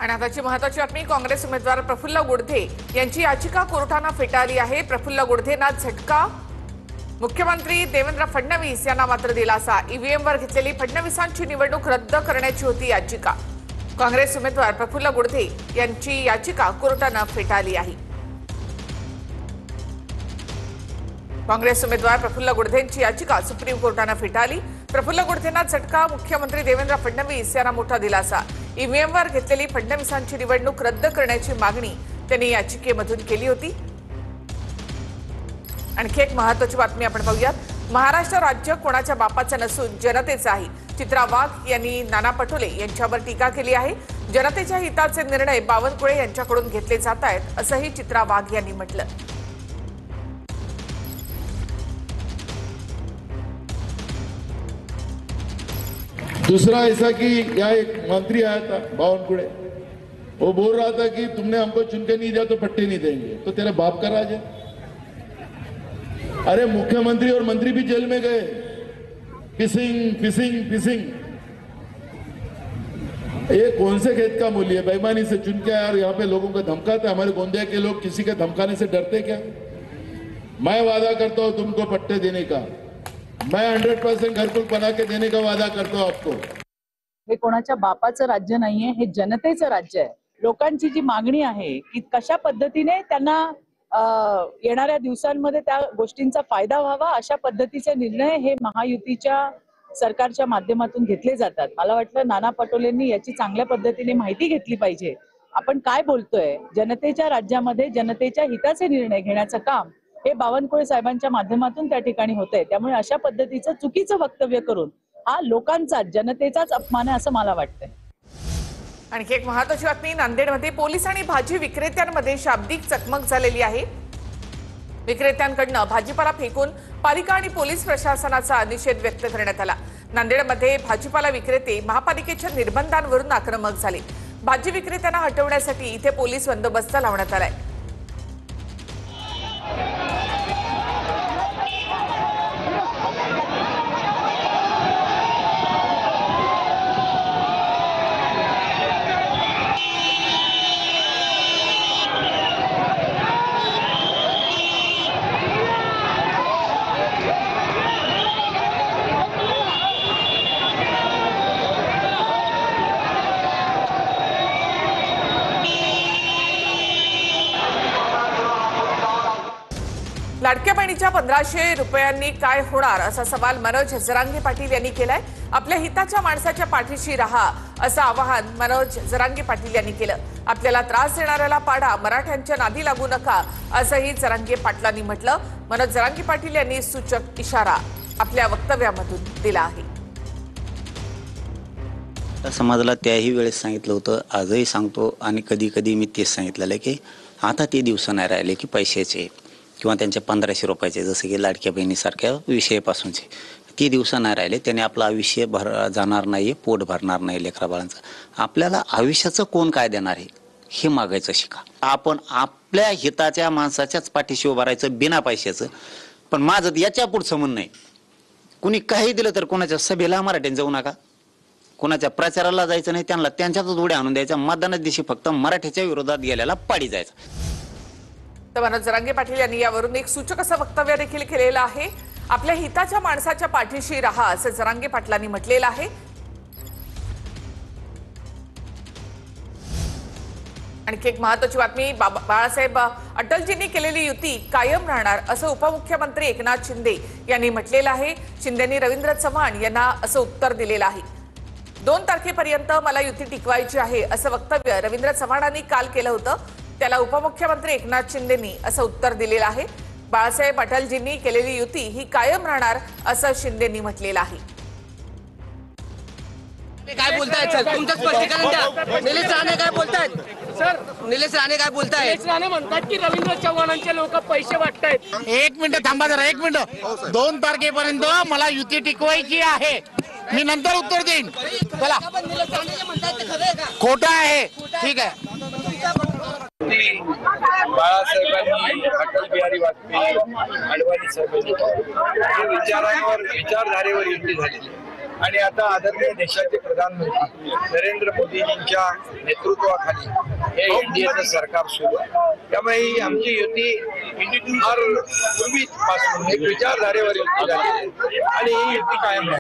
आणि आताची महत्त्वाची बातमी, काँग्रेस उमेदवार प्रफुल्ल गुडधे यांची याचिका कोर्टाने फेटाळली आहे। प्रफुल्ल गुडधेंना झटका, मुख्यमंत्री देवेंद्र फडणवीस यांना मात्र दिलासा। ईव्हीएमवर घेतलेली फडणवीसांची निवडणूक रद्द करण्याची होती याचिका। काँग्रेस उमेदवार प्रफुल्ल गुडधे यांची याचिका कोर्टाने फेटाळली आहे। काँग्रेस उमेदवार प्रफुल्ल गुडधेंची याचिका सुप्रीम कोर्टाने फेटाळली। प्रफुल्ल गुडधेंना झटका, मुख्यमंत्री देवेंद्र फडणवीस यांना मोठा दिलासा। ईव्हीएमवर घेतलेली फडणवीसांची निवडणूक रद्द करण्याची मागणी त्यांनी याचिकेमधून केली होती। आणखी एक महत्त्वाची बातमी आपण पाहूयात। महाराष्ट्र राज्य कोणाच्या बापाचं नसून जनतेचं आहे। चित्रा वाघ यांनी नाना पटोले यांच्यावर टीका केली आहे। जनतेच्या हिताचे निर्णय बावनकुळे यांच्याकडून घेतले जात आहेत असंही चित्रा वाघ यांनी म्हटलं। दूसरा ऐसा कि यहाँ एक मंत्री आया था बावनकुड़े, वो बोल रहा था कि तुमने हमको चुनके नहीं दिया तो पट्टे नहीं देंगे, तो तेरे बाप का राज है। अरे मुख्यमंत्री और मंत्री भी जेल में गए, फिशिंग फिशिंग फिशिंग। ये कौन से खेत का मूल्य है? बेईमानी से चुन के यार यहाँ पे लोगों को धमकाता है। हमारे गोंदिया के लोग किसी के धमकाने से डरते क्या? मैं वादा करता हूँ तुमको पट्टे देने का, मैं 100% घरकुल बना के देने का वादा करता हूं आपको। हे कोणाच्या बापाचं राज्य नाहीये, हे जनतेचं राज्य आहे। लोकांची जी मागणी आहे की कशा पद्धतीने त्यांना येणाऱ्या दिवसांमध्ये त्या गोष्टींचा फायदा व्हावा, अशा पद्धतीचे निर्णय हे महायुतीच्या सरकारच्या माध्यमातून घेतले जातात। मला वाटतं नाना पटोलेंनी याची चांगल्या पद्धतीने माहिती घेतली पाहिजे। आपण काय बोलतोय, जनतेच्या राज्यामध्ये जनतेच्या हिताचे निर्णय घेण्याचं काम हे बावनकुळे साहेबांच्या माध्यमातून त्या ठिकाणी होतंय। त्यामुळे अशा पद्धतीचं चुकीचं वक्तव्य करून हा लोकांचा, जनतेचाच अपमान आहे असं मला वाटतंय। आणखी एक महत्त्वाची बातमी, नांदेडमध्ये पोलीस आणि भाजी विक्रेत्यांमध्ये शाब्दिक चकमक झालेली आहे। विक्रेत्यांकडून भाजीपाला फेकून पालिका आणि पोलीस प्रशासनाचा निषेध व्यक्त करण्यात आला। नांदेडमध्ये भाजीपाला विक्रेते महापालिकेच्या निर्बंधांवरून आक्रमक झाले। भाजी विक्रेत्यांना हटवण्यासाठी इथे पोलीस बंदोबस्त लावण्यात आलाय। लाडक्या बहिणीच्या 1500 रुपयांनी काय होणार असा सवाल मनोज जरांगे पाटील यांनी केलाय। आपल्या हिताच्या माणसाच्या पाठीशी राहा असं आवाहन मनोज जरांगे पाटील यांनी केलं। आपल्याला त्रास देणाऱ्याला पाडा, मराठ्यांच्या नादी लागू नका असंही जरांगे पाटलांनी म्हटलं। मनोज जरांगे पाटील यांनी सूचक इशारा आपल्या वक्तव्यामधून दिला आहे। समाजाला त्याही वेळेस सांगितलं होतं, आजही सांगतो आणि कधी कधी मी तेच सांगितलेलं की आता ते दिवस नाही राहिले की पैशाचे किंवा त्यांचे 1500 रुपयाचे, जसं की लाडक्या बहिणीसारख्या विषयापासूनचे ते दिवस नाही राहिले। त्याने आपलं आयुष्य जाणार नाही, पोट भरणार नाही लेकरा बाळांचं। आपल्याला आयुष्याचं कोण काय देणार आहे हे मागायचं शिका। आपण आपल्या हिताच्या माणसाच्याच पाठीशी उभं राहायचं बिना पैशाचं। पण माझं याच्या पुढचं म्हणणं आहे, कुणी काही दिलं तर कोणाच्या सभेला मराठ्याने जाऊ नका, कोणाच्या प्रचाराला जायचं नाही, त्यांना त्यांच्यातच उड्या आणून द्यायचा। मतदानाच्या दिवशी फक्त मराठ्याच्या विरोधात गेल्याला पाडी जायचं। तर मनोज जरांगे पाटील यांनी यावरून एक सूचक असं वक्तव्य देखील केलेलं आहे। आपल्या हिताच्या माणसाच्या पाठीशी राहा असं जरांगे पाटलांनी म्हटलेलं आहे। आणखी एक महत्त्वाची बातमी, बाळासाहेब अटलजींनी केलेली युती कायम राहणार असं उपमुख्यमंत्री एकनाथ शिंदे यांनी म्हटलेलं आहे। शिंदेंनी रवींद्र चव्हाण यांना असं उत्तर दिलेलं आहे। 2 तारखेपर्यंत मला युती टिकवायची आहे असं वक्तव्य रवींद्र चव्हाणांनी काल केलं होतं। त्याला उपमुख्यमंत्री एकनाथ शिंदेंनी असं उत्तर दिलेलं आहे। बाळासाहेब अटलजींनी केलेली युती ही कायम राहणार असं शिंदेंनी म्हटलेलं आहे। काय बोलतायत सर, तुमचं स्पष्टीकरण द्या। निलेश राणे काय बोलतायत सर? निलेश राणे काय बोलतायत? निलेश राणे म्हणतात की रवींद्र चव्हाणांचे लोक पैसे वाटतायत। 1 मिनिट थांबा जरा, 1 मिनिट। 2 तारखेपर्यंत मला युती टिकवायची आहे, मी नंतर उत्तर देईन। चला, खोटं आहे, ठीक आहे। बाळासाहेबांनी, अटल बिहारी वाजपेयी, अडवाणी साहेबांनी विचारधारेवर युती झालेली आहे। आणि आता आदरणीय देशाचे प्रधानमंत्री नरेंद्र मोदीजींच्या नेतृत्वाखाली हे एनडीएचं सरकार सुरू आहे. त्यामुळे ही आमची युती फार पूर्वीपासून एक विचारधारेवर युती झाली आणि ही युती कायम राहील.